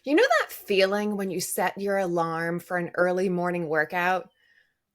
You know that feeling when you set your alarm for an early morning workout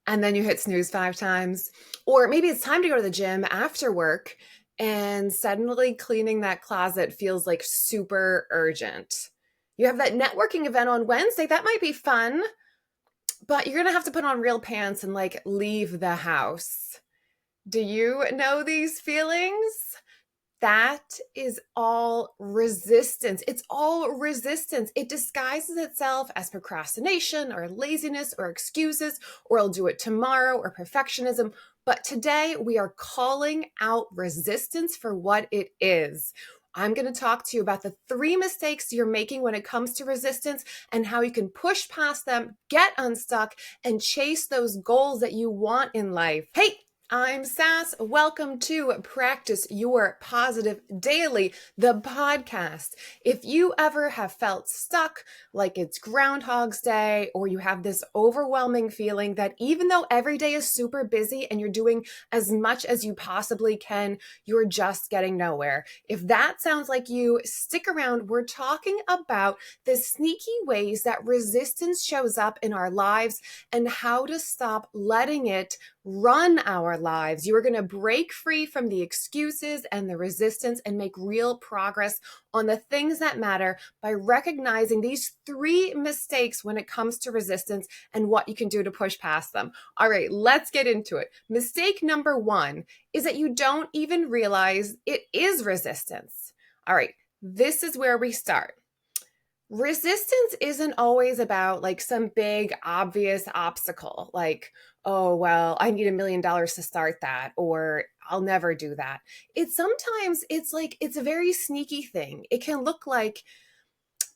and then you hit snooze five times? Or maybe it's time to go to the gym after work and suddenly cleaning that closet feels like super urgent. You have that networking event on Wednesday. That might be fun, but you're going to have to put on real pants and like leave the house. Do you know these feelings? That is all resistance. It's all resistance. It disguises itself as procrastination or laziness or excuses, or I'll do it tomorrow or perfectionism. But today we are calling out resistance for what it is. I'm going to talk to you about the three mistakes you're making when it comes to resistance and how you can push past them, get unstuck, and chase those goals that you want in life. Hey, I'm Sass. Welcome to Practice Your Positive Daily, the podcast. If you ever have felt stuck, like it's Groundhog's Day, or you have this overwhelming feeling that even though every day is super busy and you're doing as much as you possibly can, you're just getting nowhere. If that sounds like you, stick around. We're talking about the sneaky ways that resistance shows up in our lives and how to stop letting it run our lives. You are going to break free from the excuses and the resistance and make real progress on the things that matter by recognizing these three mistakes when it comes to resistance and what you can do to push past them. All right, let's get into it. Mistake number one is that you don't even realize it is resistance. All right, this is where we start. Resistance isn't always about like some big obvious obstacle, like, oh, well, I need $1 million to start that, or I'll never do that. It's a very sneaky thing. It can look like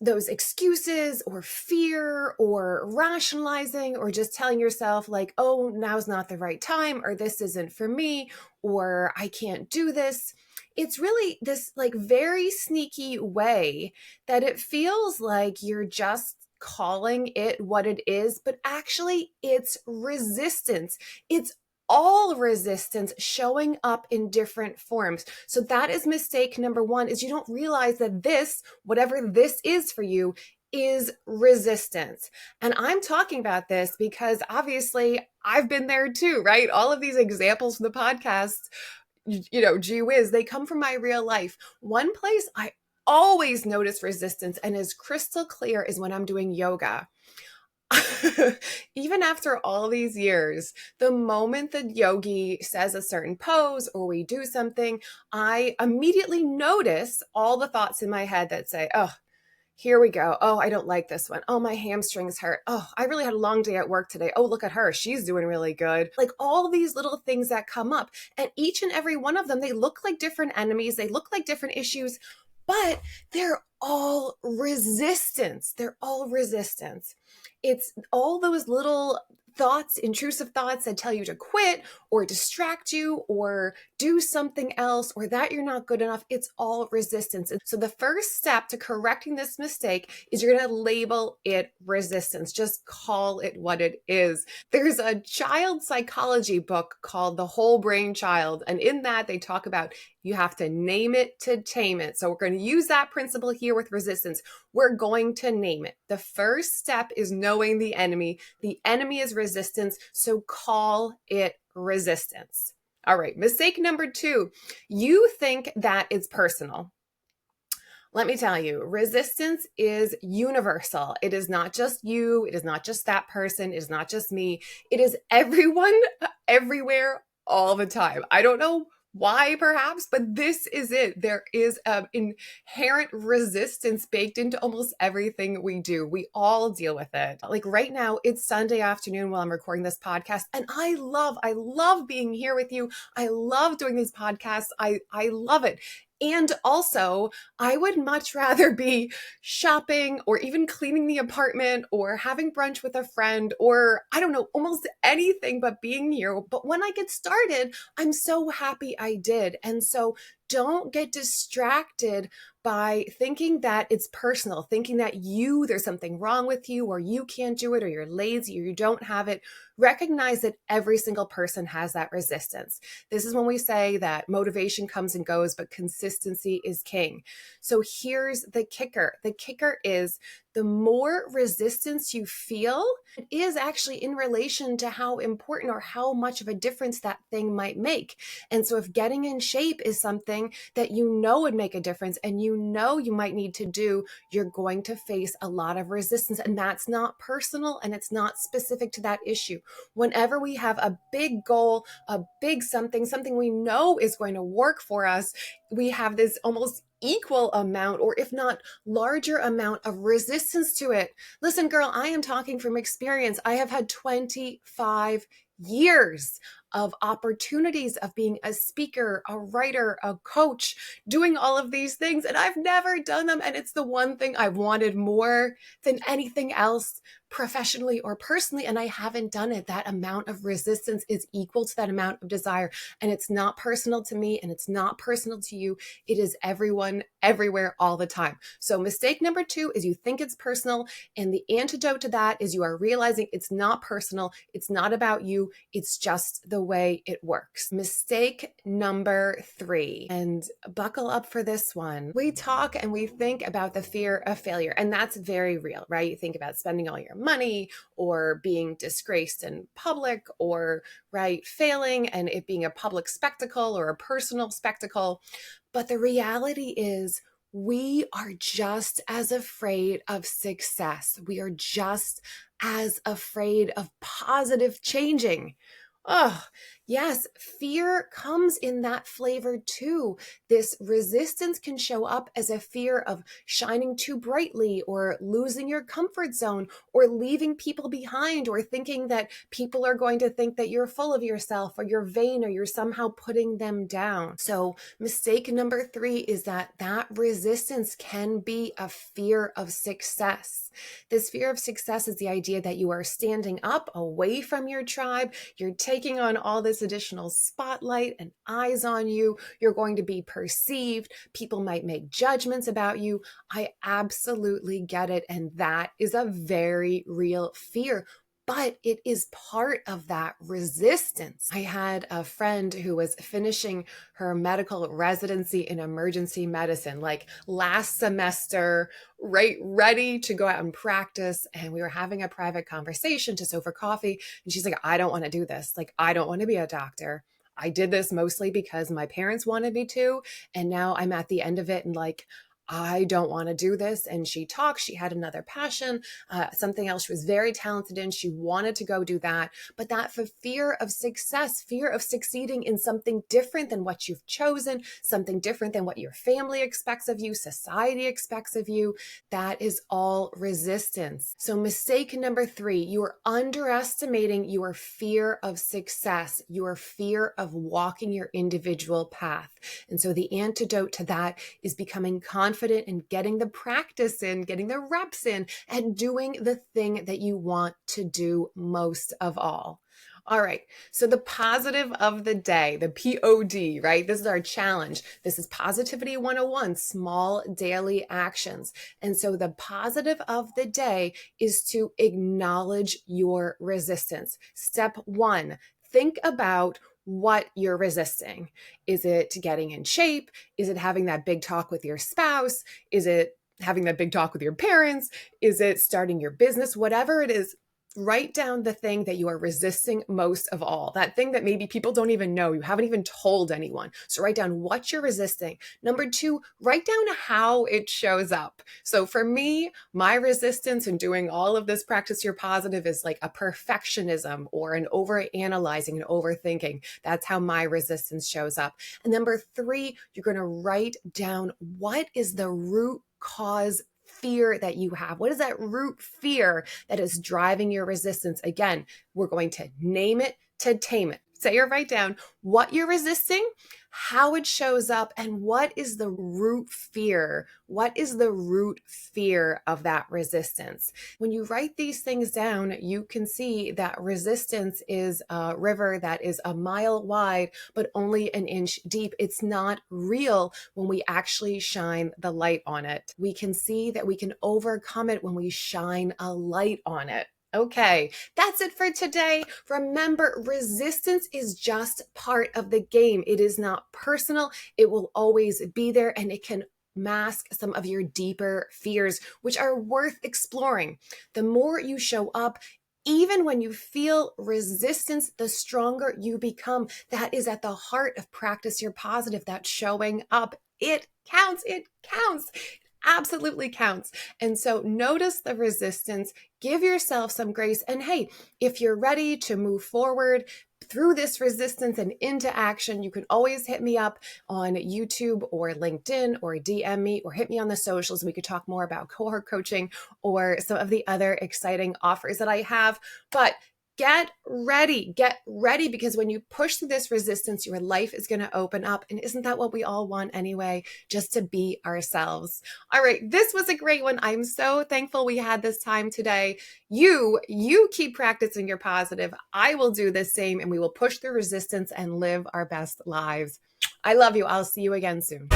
those excuses or fear or rationalizing or just telling yourself like, oh, now's not the right time, or this isn't for me, or I can't do this. It's really this like very sneaky way that it feels like you're just calling it what it is, but actually it's resistance. It's all resistance showing up in different forms. So that is mistake number one, is you don't realize that this, whatever this is for you, is resistance. And I'm talking about this because obviously I've been there too, right? All of these examples from the podcast, gee whiz, they come from my real life. One place I always notice resistance and is crystal clear is when I'm doing yoga. Even after all these years, the moment the yogi says a certain pose or we do something, I immediately notice all the thoughts in my head that say, oh, here we go. Oh, I don't like this one. Oh, my hamstrings hurt. Oh, I really had a long day at work today. Oh, look at her. She's doing really good. Like all these little things that come up. And each and every one of them, they look like different enemies. They look like different issues, but they're all resistance. They're all resistance. It's all those little thoughts, intrusive thoughts that tell you to quit or distract you or do something else or that you're not good enough. It's all resistance. And so the first step to correcting this mistake is you're going to label it resistance. Just call it what it is. There's a child psychology book called The Whole Brain Child. And in that, they talk about you have to name it to tame it. So we're going to use that principle here with resistance. We're going to name it. The first step is knowing the enemy. The enemy is resistance. So call it resistance. All right. Mistake number two, you think that it's personal. Let me tell you, resistance is universal. It is not just you. It is not just that person. It is not just me. It is everyone, everywhere, all the time. I don't know why, perhaps, but this is it. There is an inherent resistance baked into almost everything we do. We all deal with it. Like right now, it's Sunday afternoon while I'm recording this podcast, and I love being here with you. I love doing these podcasts. I love it. And also, I would much rather be shopping or even cleaning the apartment or having brunch with a friend or I don't know, almost anything but being here. But when I get started, I'm so happy I did. And so don't get distracted by thinking that it's personal, thinking that there's something wrong with you or you can't do it or you're lazy or you don't have it. Recognize that every single person has that resistance. This is when we say that motivation comes and goes, but consistency is king. So here's the kicker. The kicker is the more resistance you feel, it is actually in relation to how important or how much of a difference that thing might make. And so if getting in shape is something that you know would make a difference and you know you might need to do, you're going to face a lot of resistance. And that's not personal and it's not specific to that issue. Whenever we have a big goal, a big something we know is going to work for us, we have this almost equal amount, or if not larger amount of resistance to it. Listen, girl, I am talking from experience. I have had 25 years of opportunities of being a speaker, a writer, a coach, doing all of these things, and I've never done them. And it's the one thing I've wanted more than anything else, professionally or personally, and I haven't done it. That amount of resistance is equal to that amount of desire. And it's not personal to me and it's not personal to you. It is everyone, everywhere, all the time. So mistake number 2 is you think it's personal. And the antidote to that is you are realizing it's not personal. It's not about you. It's just the way it works. Mistake number 3, and buckle up for this one. We talk and we think about the fear of failure, and that's very real, right? You think about spending all your money or being disgraced in public or, right, failing and it being a public spectacle or a personal spectacle. But the reality is, we are just as afraid of success. We are just as afraid of positive changing. Oh, yes, fear comes in that flavor too. This resistance can show up as a fear of shining too brightly or losing your comfort zone or leaving people behind or thinking that people are going to think that you're full of yourself or you're vain or you're somehow putting them down. So mistake number 3 is that resistance can be a fear of success. This fear of success is the idea that you are standing up away from your tribe. You're taking on all this additional spotlight and eyes on you. You're going to be perceived. People might make judgments about you. I absolutely get it. And that is a very real fear. But it is part of that resistance. I had a friend who was finishing her medical residency in emergency medicine, like last semester, right, ready to go out and practice. And we were having a private conversation just over coffee. And she's like, I don't want to do this. Like, I don't want to be a doctor. I did this mostly because my parents wanted me to. And now I'm at the end of it and like, I don't want to do this. And she talked, she had another passion, something else she was very talented in. She wanted to go do that. But that for fear of success, fear of succeeding in something different than what you've chosen, something different than what your family expects of you, society expects of you, that is all resistance. So mistake number 3, you are underestimating your fear of success, your fear of walking your individual path. And so the antidote to that is becoming confident in getting the practice in, getting the reps in, and doing the thing that you want to do most of all. All right. So the positive of the day, the POD, right? This is our challenge. This is Positivity 101, small daily actions. And so the positive of the day is to acknowledge your resistance. Step 1, think about what you're resisting. Is it getting in shape? Is it having that big talk with your spouse? Is it having that big talk with your parents? Is it starting your business? Whatever it is, write down the thing that you are resisting most of all, that thing that maybe people don't even know, you haven't even told anyone. So write down what you're resisting. Number 2, write down how it shows up. So for me, my resistance in doing all of this practice your positive is like a perfectionism or an over-analyzing and overthinking. That's how my resistance shows up. And number 3, you're going to write down what is the root cause fear that you have. What is that root fear that is driving your resistance? Again, we're going to name it to tame it. Say or write down what you're resisting, how it shows up, and what is the root fear? What is the root fear of that resistance? When you write these things down, you can see that resistance is a river that is a mile wide, but only an inch deep. It's not real when we actually shine the light on it. We can see that we can overcome it when we shine a light on it. Okay, that's it for today. Remember, resistance is just part of the game. It is not personal. It will always be there, and it can mask some of your deeper fears, which are worth exploring. The more you show up, even when you feel resistance, the stronger you become. That is at the heart of Practice Your Positive, that showing up. It counts. It counts. Absolutely counts. And so notice the resistance, give yourself some grace. And hey, if you're ready to move forward through this resistance and into action, you can always hit me up on YouTube or LinkedIn or DM me or hit me on the socials. We could talk more about cohort coaching or some of the other exciting offers that I have. But get ready, because when you push through this resistance, your life is going to open up. And isn't that what we all want anyway? Just to be ourselves. All right, this was a great one. I'm so thankful we had this time today. You keep practicing your positive. I will do the same, and we will push through resistance and live our best lives. I love you. I'll see you again soon.